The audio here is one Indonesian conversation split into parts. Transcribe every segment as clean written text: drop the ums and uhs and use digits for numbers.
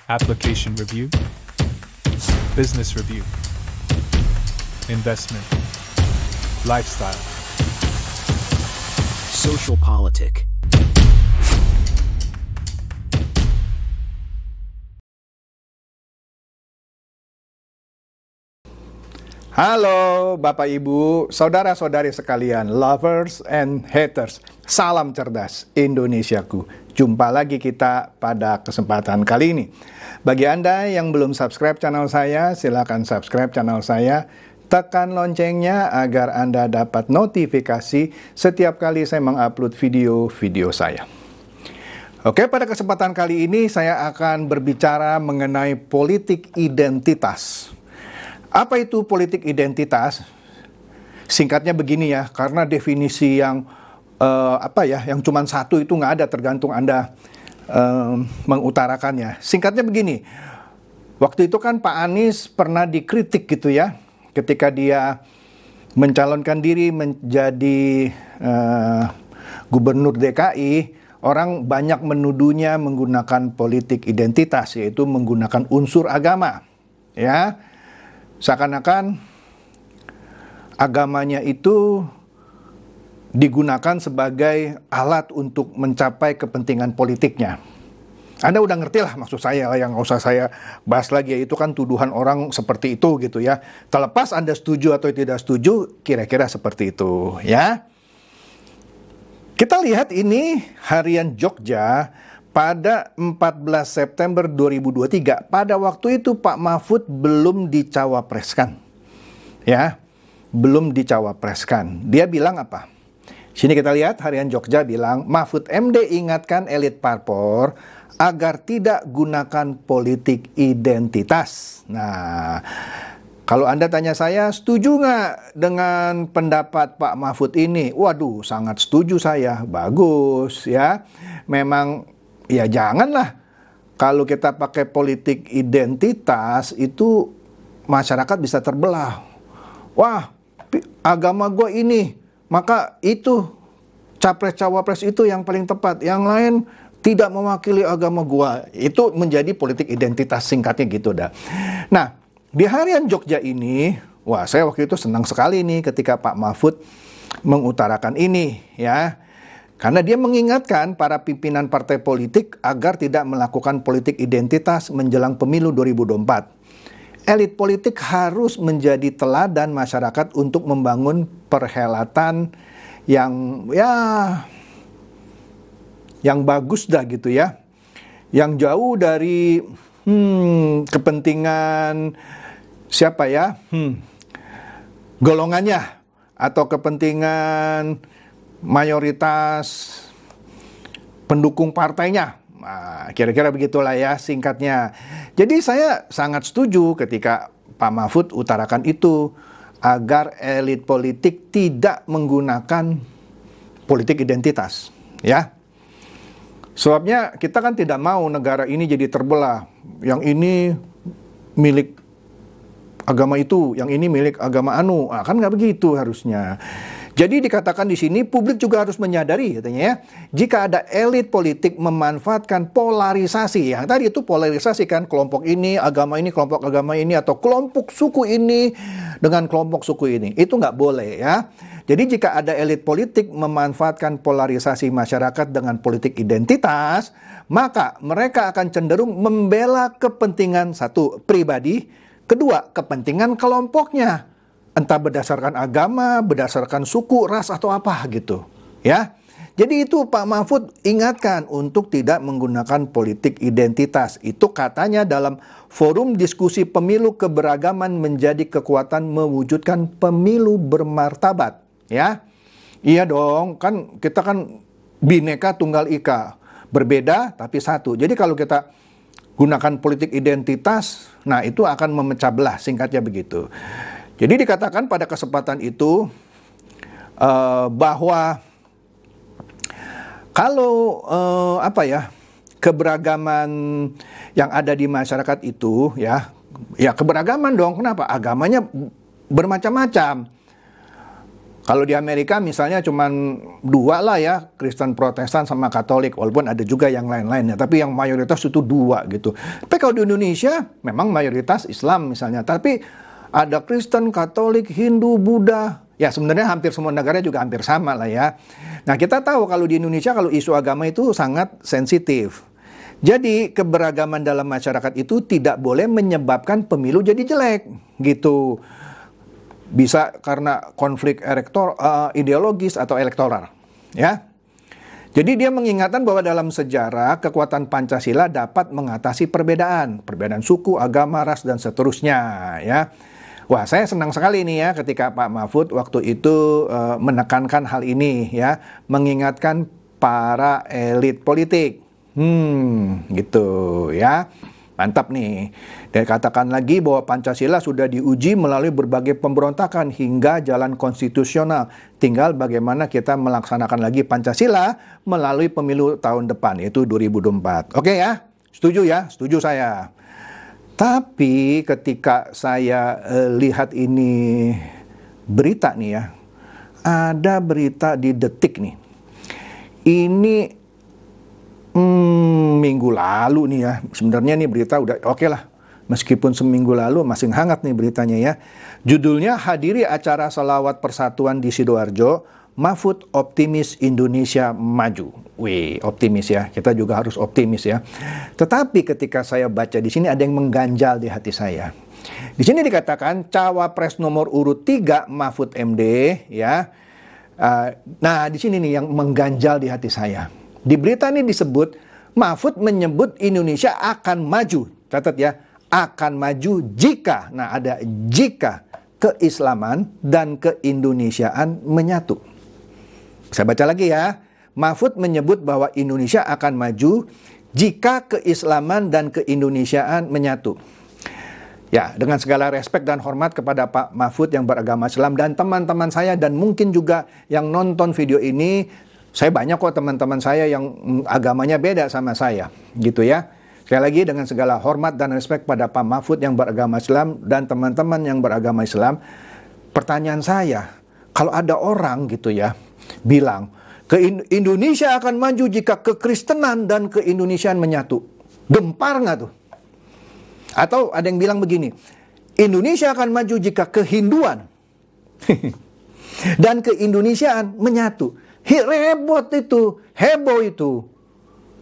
application review, business review, investment, lifestyle, social politic. Halo Bapak Ibu, saudara-saudari sekalian, lovers and haters. Salam cerdas Indonesiaku. Jumpa lagi kita pada kesempatan kali ini. Bagi Anda yang belum subscribe channel saya, silakan subscribe channel saya. Tekan loncengnya agar Anda dapat notifikasi setiap kali saya mengupload video-video saya. Oke, pada kesempatan kali ini saya akan berbicara mengenai politik identitas. Apa itu politik identitas? Singkatnya begini ya, karena definisi yang yang cuma satu itu nggak ada, tergantung Anda mengutarakannya. Singkatnya begini, waktu itu kan Pak Anies pernah dikritik gitu ya, ketika dia mencalonkan diri menjadi gubernur DKI, orang banyak menuduhnya menggunakan politik identitas, yaitu menggunakan unsur agama, ya. Seakan-akan agamanya itu digunakan sebagai alat untuk mencapai kepentingan politiknya. Anda udah ngerti lah maksud saya, yang nggak usah saya bahas lagi ya, itu kan tuduhan orang seperti itu gitu ya. Terlepas Anda setuju atau tidak setuju, kira-kira seperti itu ya. Kita lihat ini Harian Jogja pada 14 September 2023, pada waktu itu Pak Mahfud belum dicawapreskan. Ya, belum dicawapreskan. Dia bilang apa? Sini kita lihat Harian Jogja bilang, Mahfud MD ingatkan elit parpor agar tidak gunakan politik identitas. Nah, kalau Anda tanya saya, setuju nggak dengan pendapat Pak Mahfud ini? Waduh, sangat setuju saya. Bagus ya. Memang ya janganlah kalau kita pakai politik identitas itu masyarakat bisa terbelah. Wah, agama gue ini, maka itu capres-cawapres itu yang paling tepat. Yang lain tidak mewakili agama gue. Itu menjadi politik identitas, singkatnya gitu dah. Nah, di Harian Jogja ini, wah saya waktu itu senang sekali nih ketika Pak Mahfud mengutarakan ini ya. Karena dia mengingatkan para pimpinan partai politik agar tidak melakukan politik identitas menjelang pemilu 2024. Elit politik harus menjadi teladan masyarakat untuk membangun perhelatan yang bagus dah gitu ya. Yang jauh dari kepentingan siapa ya? Golongannya atau kepentingan mayoritas pendukung partainya. Nah, kira-kira begitulah ya singkatnya. Jadi saya sangat setuju ketika Pak Mahfud utarakan itu, agar elit politik tidak menggunakan politik identitas, ya. Sebabnya kita kan tidak mau negara ini jadi terbelah. Yang ini milik agama itu, yang ini milik agama anu. Nah, kan nggak begitu harusnya. Jadi dikatakan di sini publik juga harus menyadari katanya ya, jika ada elit politik memanfaatkan polarisasi, yang tadi itu polarisasi kan, kelompok ini, agama ini, kelompok agama ini, atau kelompok suku ini dengan kelompok suku ini, itu nggak boleh ya. Jadi jika ada elit politik memanfaatkan polarisasi masyarakat dengan politik identitas, maka mereka akan cenderung membela kepentingan satu, pribadi, kedua, kepentingan kelompoknya. Entah berdasarkan agama, berdasarkan suku, ras, atau apa gitu. Ya. Jadi itu Pak Mahfud ingatkan untuk tidak menggunakan politik identitas. Itu katanya dalam forum diskusi pemilu keberagaman menjadi kekuatan mewujudkan pemilu bermartabat. Ya. Iya dong, kan kita kan Bhinneka Tunggal Ika. Berbeda tapi satu. Jadi kalau kita gunakan politik identitas, nah itu akan memecah belah, singkatnya begitu. Jadi dikatakan pada kesempatan itu bahwa kalau keberagaman yang ada di masyarakat itu ya keberagaman dong. Kenapa? Agamanya bermacam-macam. Kalau di Amerika misalnya cuman 2 lah ya, Kristen Protestan sama Katolik, walaupun ada juga yang lain-lainnya, tapi yang mayoritas itu 2 gitu. Tapi kalau di Indonesia memang mayoritas Islam misalnya, tapi ada Kristen, Katolik, Hindu, Buddha. Ya sebenarnya hampir semua negara juga hampir sama lah ya. Nah kita tahu kalau di Indonesia kalau isu agama itu sangat sensitif. Jadi keberagaman dalam masyarakat itu tidak boleh menyebabkan pemilu jadi jelek gitu. Bisa karena konflik ideologis atau elektoral, ya. Jadi dia mengingatkan bahwa dalam sejarah kekuatan Pancasila dapat mengatasi perbedaan suku, agama, ras dan seterusnya, ya. Wah, saya senang sekali nih ya ketika Pak Mahfud waktu itu menekankan hal ini, ya, mengingatkan para elit politik, gitu, ya. Mantap nih. Dan katakan lagi bahwa Pancasila sudah diuji melalui berbagai pemberontakan hingga jalan konstitusional. Tinggal bagaimana kita melaksanakan lagi Pancasila melalui pemilu tahun depan, yaitu 2024. Oke ya? Setuju ya? Setuju saya. Tapi ketika saya lihat ini berita nih ya, ada berita di Detik nih. Ini minggu lalu nih ya, sebenarnya nih berita udah oke lah. Meskipun seminggu lalu masih hangat nih beritanya ya. Judulnya hadiri acara Selawat Persatuan di Sidoarjo, Mahfud optimis Indonesia maju. Wih, optimis ya. Kita juga harus optimis ya. Tetapi ketika saya baca di sini ada yang mengganjal di hati saya. Di sini dikatakan cawapres nomor urut 3 Mahfud MD ya. Nah, di sini nih yang mengganjal di hati saya. Di berita ini disebut Mahfud menyebut Indonesia akan maju. Catat ya, akan maju jika, nah ada jika keislaman dan keindonesiaan menyatu. Saya baca lagi ya. Mahfud menyebut bahwa Indonesia akan maju jika keislaman dan keindonesiaan menyatu. Ya, dengan segala respek dan hormat kepada Pak Mahfud yang beragama Islam dan teman-teman saya dan mungkin juga yang nonton video ini. Saya banyak kok teman-teman saya yang agamanya beda sama saya, gitu ya. Sekali lagi dengan segala hormat dan respek pada Pak Mahfud yang beragama Islam dan teman-teman yang beragama Islam, pertanyaan saya, kalau ada orang gitu ya, bilang, Indonesia akan maju jika kekristenan dan keindonesiaan menyatu. Gempar nggak tuh? Atau ada yang bilang begini, Indonesia akan maju jika kehinduan dan keindonesiaan menyatu. Heboh itu.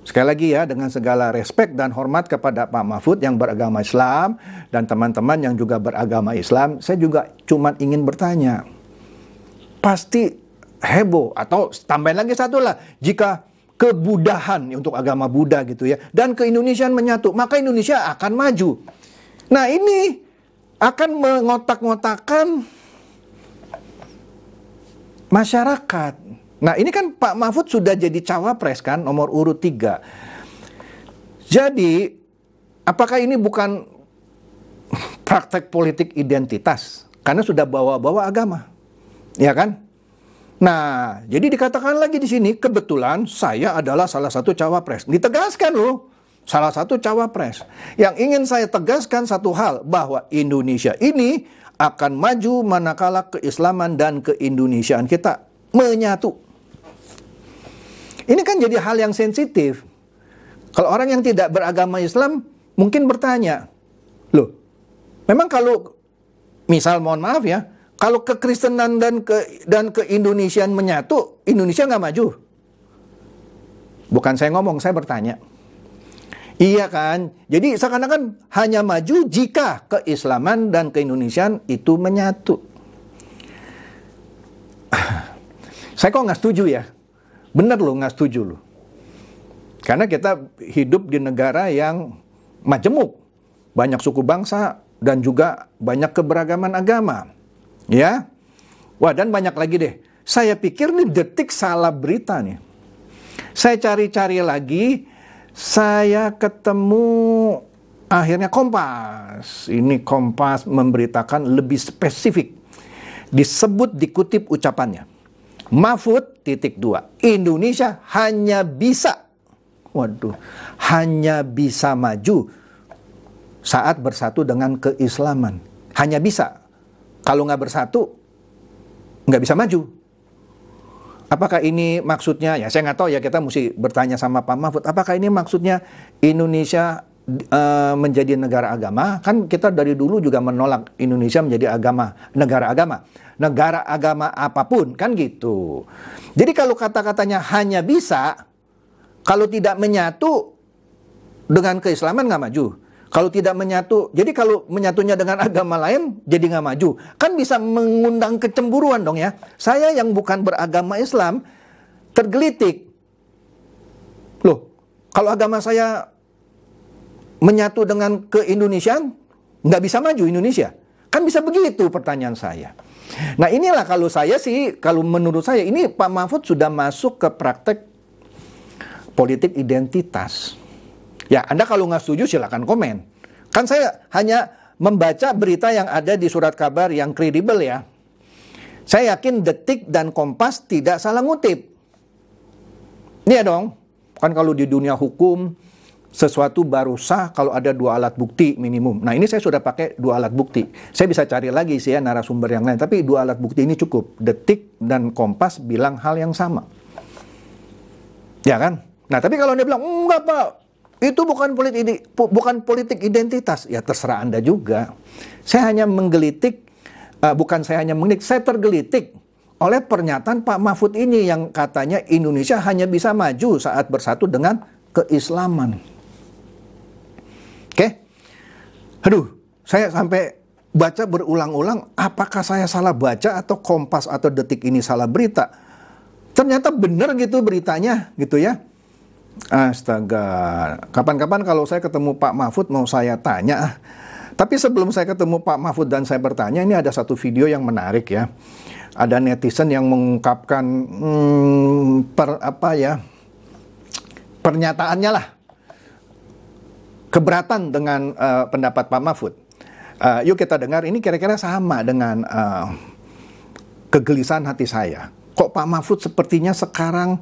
Sekali lagi ya, dengan segala respek dan hormat kepada Pak Mahfud yang beragama Islam dan teman-teman yang juga beragama Islam, saya juga cuma ingin bertanya, pasti heboh atau tambahin lagi satu lah, jika kebudahan untuk agama Buddha gitu ya, dan keindonesiaan menyatu, maka Indonesia akan maju. Nah ini akan mengotak-ngotakan masyarakat. Nah ini kan Pak Mahfud sudah jadi cawapres kan, nomor urut 3. Jadi, apakah ini bukan praktek politik identitas? Karena sudah bawa-bawa agama. Ya kan? Nah, jadi dikatakan lagi di sini, kebetulan saya adalah salah satu cawapres. Ditegaskan loh, salah satu cawapres. Yang ingin saya tegaskan satu hal, bahwa Indonesia ini akan maju manakala keislaman dan keindonesiaan kita menyatu. Ini kan jadi hal yang sensitif. Kalau orang yang tidak beragama Islam mungkin bertanya, loh, memang kalau, misal mohon maaf ya, kalau kekristenan dan keindonesiaan menyatu, Indonesia nggak maju? Bukan saya ngomong, saya bertanya. Iya kan? Jadi seakan-akan hanya maju jika keislaman dan keindonesiaan itu menyatu. Saya kok nggak setuju ya? Bener loh, nggak setuju loh. Karena kita hidup di negara yang majemuk. Banyak suku bangsa dan juga banyak keberagaman agama. Ya. Wah, dan banyak lagi deh. Saya pikir nih Detik salah berita nih. Saya cari-cari lagi, saya ketemu akhirnya Kompas. Ini Kompas memberitakan lebih spesifik. Disebut, dikutip ucapannya. Mahfud, .2. Indonesia hanya bisa, hanya bisa maju saat bersatu dengan keislaman. Hanya bisa. Kalau nggak bersatu, nggak bisa maju. Apakah ini maksudnya, ya saya nggak tahu ya, kita mesti bertanya sama Pak Mahfud, apakah ini maksudnya Indonesia menjadi negara agama? Kan kita dari dulu juga menolak Indonesia menjadi negara agama apapun, kan gitu. Jadi kalau kata-katanya hanya bisa, kalau tidak menyatu dengan keislaman nggak maju. Kalau tidak menyatu, jadi kalau menyatunya dengan agama lain, jadi nggak maju. Kan bisa mengundang kecemburuan dong ya. Saya yang bukan beragama Islam, tergelitik. Loh, kalau agama saya menyatu dengan ke-Indonesiaan, nggak bisa maju Indonesia. Kan bisa begitu pertanyaan saya. Nah inilah kalau saya sih, kalau menurut saya, ini Pak Mahfud sudah masuk ke praktek politik identitas. Ya, Anda kalau nggak setuju silakan komen. Kan saya hanya membaca berita yang ada di surat kabar yang kredibel ya. Saya yakin Detik dan Kompas tidak salah ngutip. Iya dong. Kan kalau di dunia hukum, sesuatu baru sah kalau ada 2 alat bukti minimum. Nah ini saya sudah pakai 2 alat bukti. Saya bisa cari lagi sih ya narasumber yang lain. Tapi 2 alat bukti ini cukup. Detik dan Kompas bilang hal yang sama. Ya kan? Nah tapi kalau Anda bilang, enggak Pak, itu bukan politik identitas. Ya terserah Anda juga. Saya hanya menggelitik, saya tergelitik oleh pernyataan Pak Mahfud ini yang katanya Indonesia hanya bisa maju saat bersatu dengan keislaman. Oke? Aduh, saya sampai baca berulang-ulang, apakah saya salah baca atau Kompas atau Detik ini salah berita? Ternyata benar gitu beritanya, gitu ya. Astaga, kapan-kapan kalau saya ketemu Pak Mahfud mau saya tanya. Tapi sebelum saya ketemu Pak Mahfud dan saya bertanya, ini ada satu video yang menarik ya. Ada netizen yang mengungkapkan pernyataannya lah, keberatan dengan pendapat Pak Mahfud. Yuk kita dengar, ini kira-kira sama dengan kegelisahan hati saya. Kok Pak Mahfud sepertinya sekarang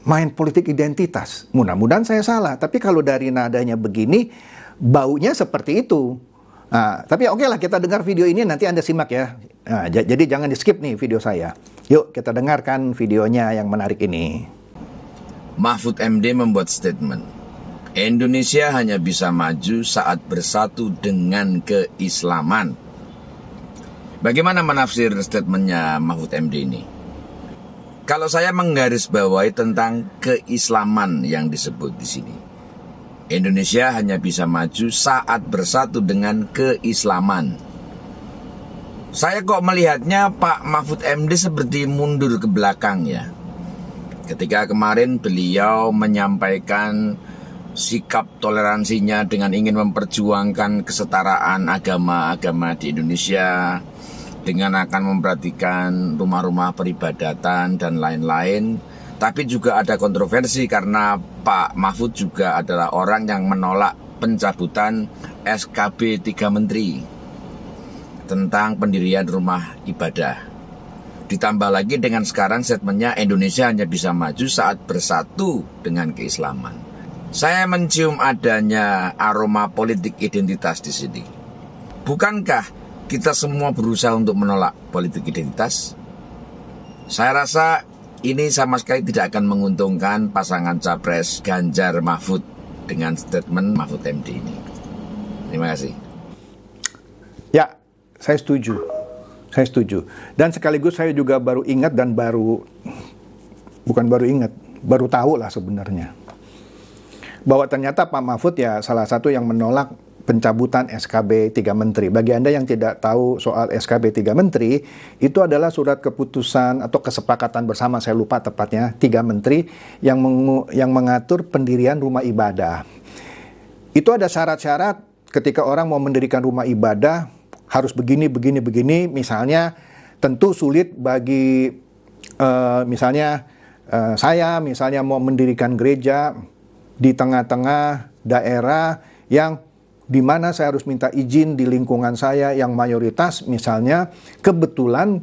main politik identitas? Mudah-mudahan saya salah, tapi kalau dari nadanya begini, baunya seperti itu. Nah, tapi oke lah, kita dengar video ini, nanti Anda simak ya. Nah, jadi jangan di-skip nih video saya. Yuk kita dengarkan videonya yang menarik ini. Mahfud MD membuat statement, Indonesia hanya bisa maju saat bersatu dengan keislaman. Bagaimana menafsir statementnya Mahfud MD ini? Kalau saya menggarisbawahi tentang keislaman yang disebut di sini, Indonesia hanya bisa maju saat bersatu dengan keislaman. Saya kok melihatnya Pak Mahfud MD seperti mundur ke belakang ya. Ketika kemarin beliau menyampaikan sikap toleransinya dengan ingin memperjuangkan kesetaraan agama-agama di Indonesia, dengan akan memperhatikan rumah-rumah peribadatan dan lain-lain. Tapi juga ada kontroversi karena Pak Mahfud juga adalah orang yang menolak pencabutan SKB 3 Menteri tentang pendirian rumah ibadah. Ditambah lagi dengan sekarang statementnya Indonesia hanya bisa maju saat bersatu dengan keislaman. Saya mencium adanya aroma politik identitas di sini. Bukankah kita semua berusaha untuk menolak politik identitas? Saya rasa ini sama sekali tidak akan menguntungkan pasangan capres Ganjar Mahfud dengan statement Mahfud MD ini. Terima kasih. Ya, saya setuju. Saya setuju. Dan sekaligus saya juga baru ingat dan baru tahu lah sebenarnya, bahwa ternyata Pak Mahfud ya salah satu yang menolak pencabutan SKB 3 Menteri. Bagi Anda yang tidak tahu soal SKB 3 Menteri, itu adalah surat keputusan atau kesepakatan bersama, saya lupa tepatnya, 3 Menteri yang mengatur pendirian rumah ibadah. Itu ada syarat-syarat ketika orang mau mendirikan rumah ibadah, harus begini. Misalnya, tentu sulit bagi, saya mau mendirikan gereja di tengah-tengah daerah yang di mana saya harus minta izin di lingkungan saya yang mayoritas misalnya kebetulan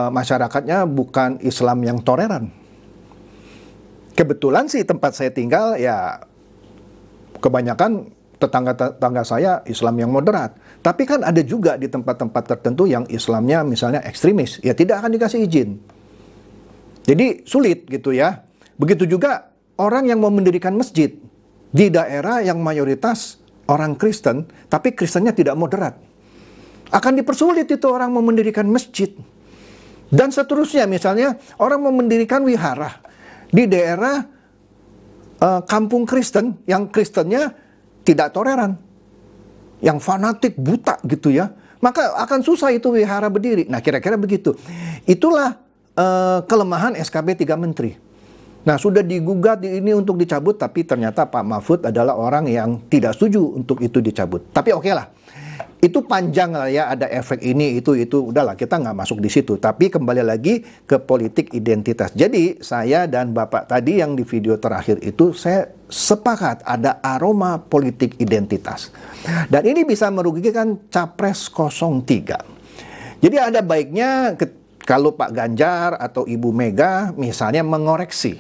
masyarakatnya bukan Islam yang toleran. Kebetulan sih tempat saya tinggal ya kebanyakan tetangga-tetangga saya Islam yang moderat. Tapi kan ada juga di tempat-tempat tertentu yang Islamnya misalnya ekstremis, ya tidak akan dikasih izin. Jadi sulit gitu ya. Begitu juga orang yang mau mendirikan masjid di daerah yang mayoritas orang Kristen, tapi Kristennya tidak moderat. Akan dipersulit itu orang mau mendirikan masjid. Dan seterusnya, misalnya orang mau mendirikan wihara di daerah kampung Kristen yang Kristennya tidak toleran, yang fanatik, buta gitu ya. Maka akan susah itu wihara berdiri. Nah, kira-kira begitu. Itulah kelemahan SKB 3 Menteri. Nah, sudah digugat ini untuk dicabut, tapi ternyata Pak Mahfud adalah orang yang tidak setuju untuk itu dicabut. Tapi oke lah. Itu panjang lah ya, ada efek ini, itu, udahlah kita nggak masuk di situ. Tapi kembali lagi ke politik identitas. Jadi saya dan Bapak tadi yang di video terakhir itu, saya sepakat ada aroma politik identitas. Dan ini bisa merugikan Capres 03. Jadi ada baiknya kalau Pak Ganjar atau Ibu Mega misalnya mengoreksi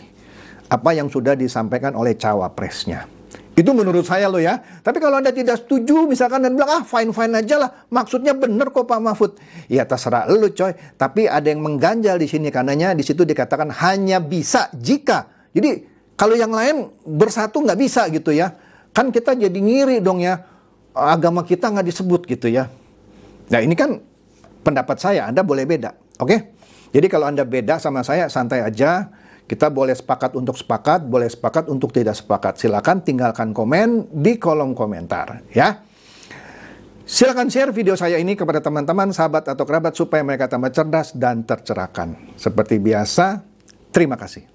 apa yang sudah disampaikan oleh cawapresnya. Itu menurut saya loh ya. Tapi kalau Anda tidak setuju misalkan dan bilang fine-fine aja lah, maksudnya bener kok Pak Mahfud. Ya terserah lu coy. Tapi ada yang mengganjal di sini karenanya di situ dikatakan hanya bisa jika. Jadi kalau yang lain bersatu nggak bisa gitu ya. Kan kita jadi ngiri dong ya. Agama kita nggak disebut gitu ya. Nah ini kan pendapat saya, Anda boleh beda. Oke? Jadi kalau Anda beda sama saya, santai aja. Kita boleh sepakat untuk sepakat, boleh sepakat untuk tidak sepakat. Silakan tinggalkan komen di kolom komentar ya. Silakan share video saya ini kepada teman-teman, sahabat atau kerabat supaya mereka tambah cerdas dan tercerahkan. Seperti biasa, terima kasih.